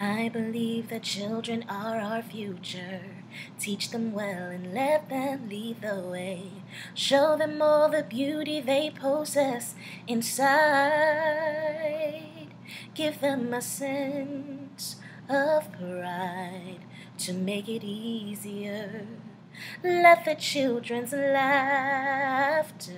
I believe that children are our future. Teach them well and let them lead the way. Show them all the beauty they possess inside. Give them a sense of pride to make it easier. Let the children's laughter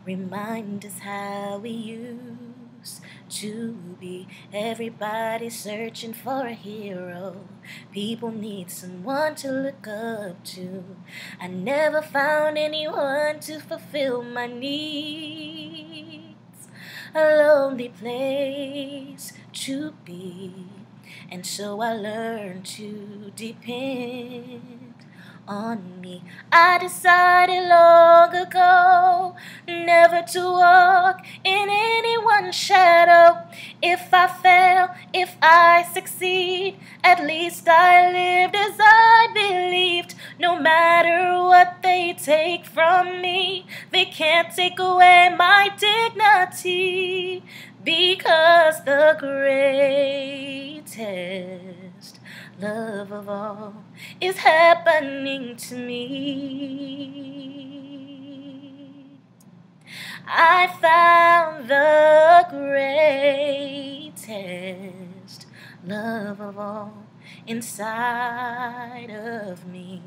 remind us how we used to be. Everybody's searching for a hero. People need someone to look up to. I never found anyone to fulfill my needs. A lonely place to be. And so I learned to depend on me. I decided long ago never to walk in anyone's shadow. If I fail, if I succeed, at least I lived as I believed. No matter what they take from me, they can't take away my dignity, because the greatest love of all is happening to me. I found the greatest love of all inside of me.